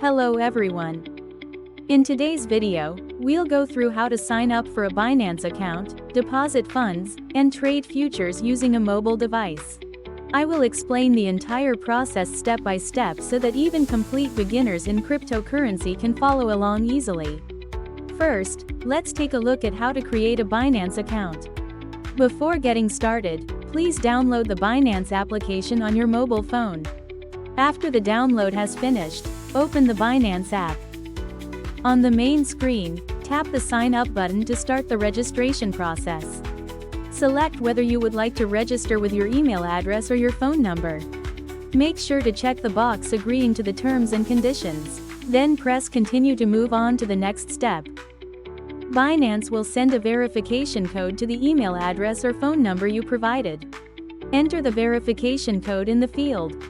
Hello everyone. In today's video, we'll go through how to sign up for a Binance account, deposit funds, and trade futures using a mobile device. I will explain the entire process step by step so that even complete beginners in cryptocurrency can follow along easily. First, let's take a look at how to create a Binance account. Before getting started, please download the Binance application on your mobile phone. After the download has finished, open the Binance app. On the main screen, tap the Sign Up button to start the registration process. Select whether you would like to register with your email address or your phone number. Make sure to check the box agreeing to the terms and conditions. Then press Continue to move on to the next step. Binance will send a verification code to the email address or phone number you provided. Enter the verification code in the field.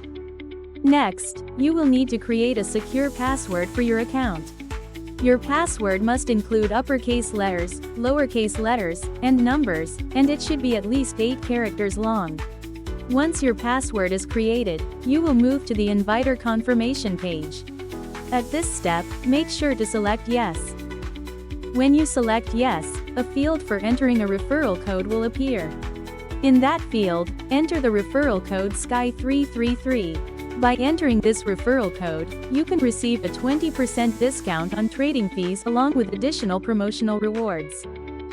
Next, you will need to create a secure password for your account. Your password must include uppercase letters, lowercase letters, and numbers, and it should be at least 8 characters long. Once your password is created, you will move to the Inviter confirmation page. At this step, make sure to select Yes. When you select Yes, a field for entering a referral code will appear. In that field, enter the referral code SKY333. By entering this referral code, you can receive a 20% discount on trading fees along with additional promotional rewards.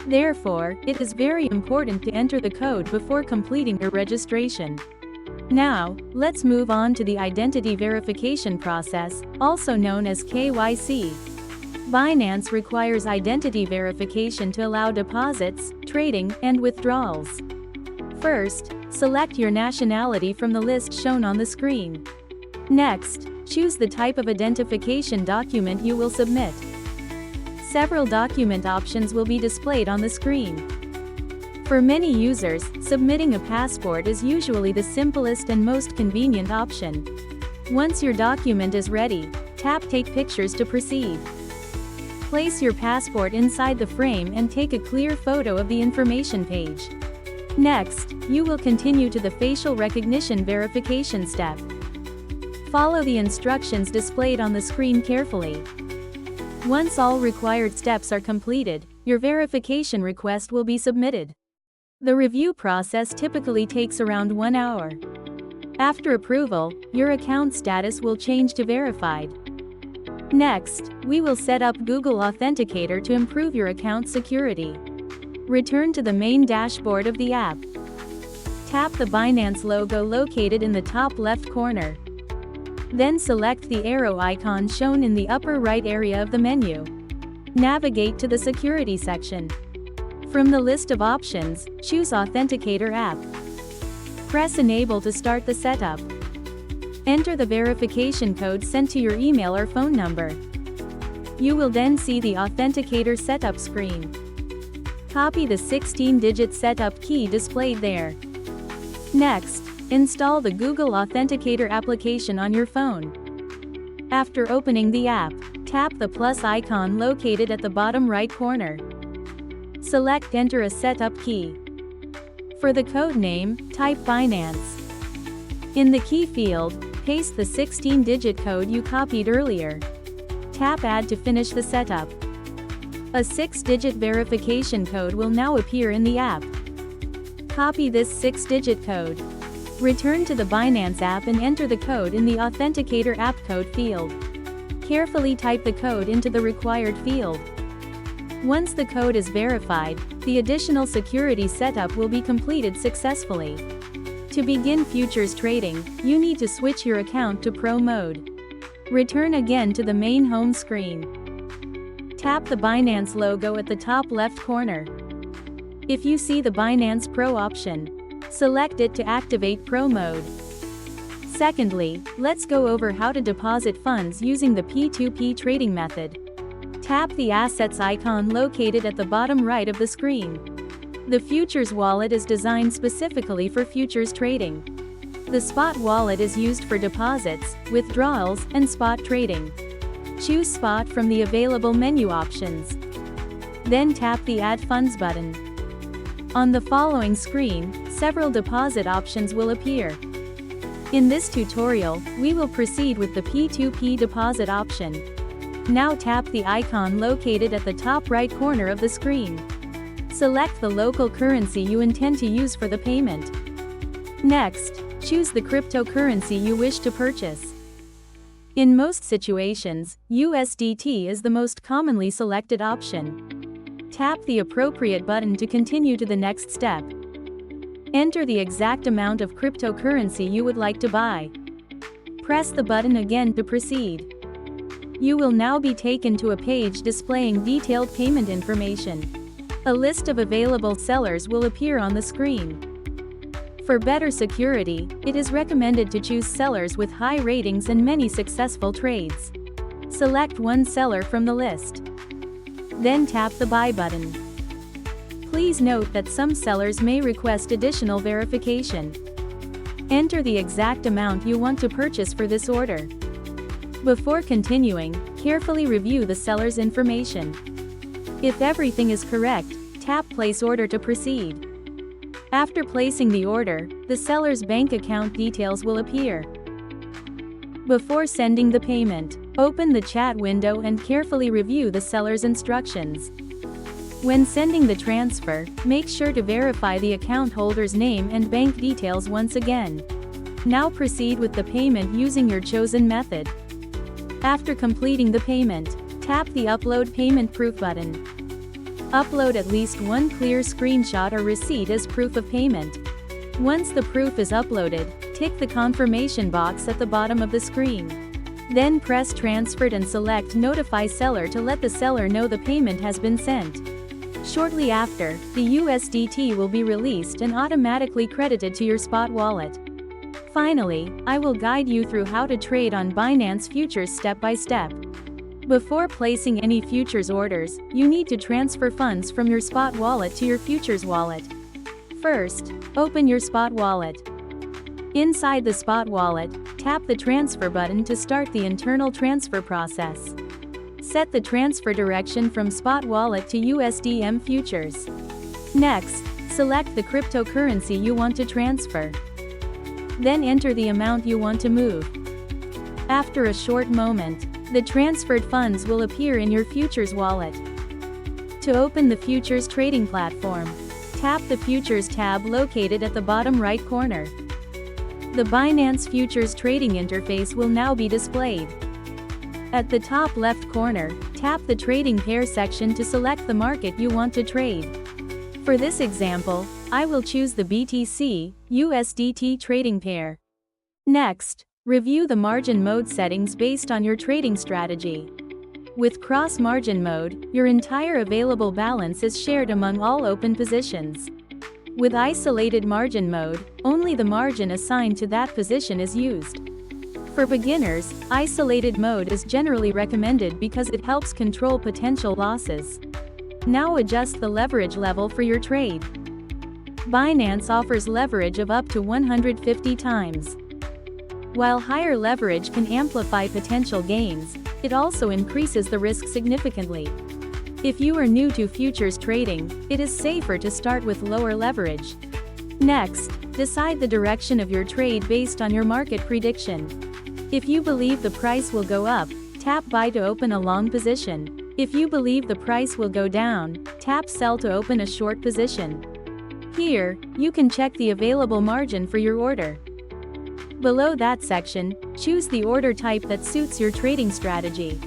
Therefore, it is very important to enter the code before completing your registration. Now, let's move on to the identity verification process, also known as KYC. Binance requires identity verification to allow deposits, trading, and withdrawals. First, select your nationality from the list shown on the screen. Next, choose the type of identification document you will submit. Several document options will be displayed on the screen. For many users, submitting a passport is usually the simplest and most convenient option. Once your document is ready, tap Take Pictures to proceed. Place your passport inside the frame and take a clear photo of the information page. Next, you will continue to the facial recognition verification step. Follow the instructions displayed on the screen carefully. Once all required steps are completed, your verification request will be submitted. The review process typically takes around 1 hour. After approval, your account status will change to verified. Next, we will set up Google Authenticator to improve your account security. Return to the main dashboard of the app. Tap the Binance logo located in the top left corner. Then select the arrow icon shown in the upper right area of the menu. Navigate to the Security section. From the list of options, choose Authenticator app. Press Enable to start the setup. Enter the verification code sent to your email or phone number. You will then see the Authenticator setup screen. Copy the 16-digit setup key displayed there. Next, install the Google Authenticator application on your phone. After opening the app, tap the plus icon located at the bottom right corner. Select Enter a setup key. For the code name, type Binance. In the key field, paste the 16-digit code you copied earlier. Tap Add to finish the setup. A 6-digit verification code will now appear in the app. Copy this 6-digit code. Return to the Binance app and enter the code in the Authenticator app code field. Carefully type the code into the required field. Once the code is verified, the additional security setup will be completed successfully. To begin futures trading, you need to switch your account to Pro mode. Return again to the main home screen. Tap the Binance logo at the top left corner. If you see the Binance Pro option, select it to activate Pro mode. Secondly, let's go over how to deposit funds using the P2P trading method. Tap the Assets icon located at the bottom right of the screen. The Futures wallet is designed specifically for futures trading. The Spot wallet is used for deposits, withdrawals, and spot trading. Choose Spot from the available menu options. Then tap the Add Funds button. On the following screen, several deposit options will appear. In this tutorial, we will proceed with the P2P deposit option. Now tap the icon located at the top right corner of the screen. Select the local currency you intend to use for the payment. Next, choose the cryptocurrency you wish to purchase. In most situations, USDT is the most commonly selected option. Tap the appropriate button to continue to the next step. Enter the exact amount of cryptocurrency you would like to buy. Press the button again to proceed. You will now be taken to a page displaying detailed payment information. A list of available sellers will appear on the screen. For better security, it is recommended to choose sellers with high ratings and many successful trades. Select one seller from the list. Then tap the Buy button. Please note that some sellers may request additional verification. Enter the exact amount you want to purchase for this order. Before continuing, carefully review the seller's information. If everything is correct, tap Place Order to proceed. After placing the order, the seller's bank account details will appear. Before sending the payment, open the chat window and carefully review the seller's instructions. When sending the transfer, make sure to verify the account holder's name and bank details once again. Now proceed with the payment using your chosen method. After completing the payment, tap the Upload Payment Proof button. Upload at least one clear screenshot or receipt as proof of payment. Once the proof is uploaded, tick the confirmation box at the bottom of the screen. Then press Transferred and select Notify Seller to let the seller know the payment has been sent. Shortly after, the USDT will be released and automatically credited to your spot wallet. Finally, I will guide you through how to trade on Binance Futures step by step. Before placing any futures orders, you need to transfer funds from your spot wallet to your futures wallet. First, open your spot wallet. Inside the spot wallet, tap the transfer button to start the internal transfer process. Set the transfer direction from spot wallet to USDM futures. Next, select the cryptocurrency you want to transfer. Then enter the amount you want to move. After a short moment, the transferred funds will appear in your futures wallet. To open the futures trading platform, tap the Futures tab located at the bottom right corner. The Binance Futures trading interface will now be displayed. At the top left corner, tap the Trading Pair section to select the market you want to trade. For this example, I will choose the BTC USDT trading pair. Next, review the margin mode settings based on your trading strategy. With cross margin mode, your entire available balance is shared among all open positions. With isolated margin mode, only the margin assigned to that position is used. For beginners, isolated mode is generally recommended because it helps control potential losses. Now adjust the leverage level for your trade. Binance offers leverage of up to 150 times. While higher leverage can amplify potential gains, it also increases the risk significantly. If you are new to futures trading, it is safer to start with lower leverage. Next, decide the direction of your trade based on your market prediction. If you believe the price will go up, tap Buy to open a long position. If you believe the price will go down, tap Sell to open a short position. Here, you can check the available margin for your order. Below that section, choose the order type that suits your trading strategy.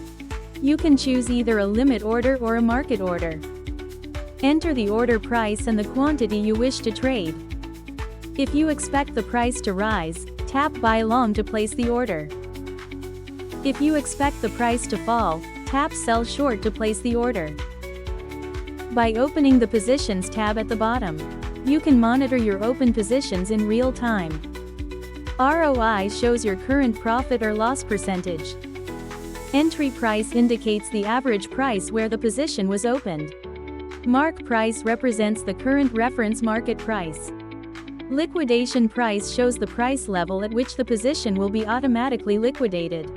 You can choose either a limit order or a market order. Enter the order price and the quantity you wish to trade. If you expect the price to rise, tap Buy Long to place the order. If you expect the price to fall, tap Sell Short to place the order. By opening the Positions tab at the bottom, you can monitor your open positions in real time. ROI shows your current profit or loss percentage. Entry price indicates the average price where the position was opened. Mark price represents the current reference market price. Liquidation price shows the price level at which the position will be automatically liquidated.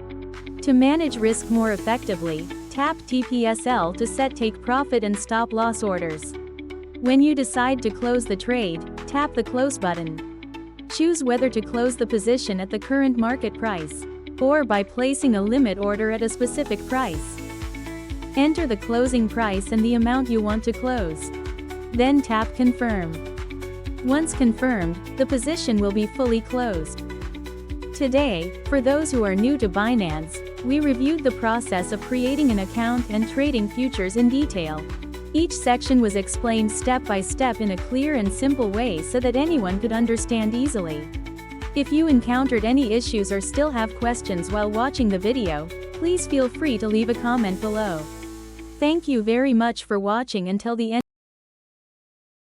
To manage risk more effectively, tap TPSL to set take profit and stop loss orders. When you decide to close the trade, tap the Close button. Choose whether to close the position at the current market price, or by placing a limit order at a specific price. Enter the closing price and the amount you want to close. Then tap Confirm. Once confirmed, the position will be fully closed. Today, for those who are new to Binance, we reviewed the process of creating an account and trading futures in detail. Each section was explained step by step in a clear and simple way so that anyone could understand easily. If you encountered any issues or still have questions while watching the video, please feel free to leave a comment below. Thank you very much for watching until the end.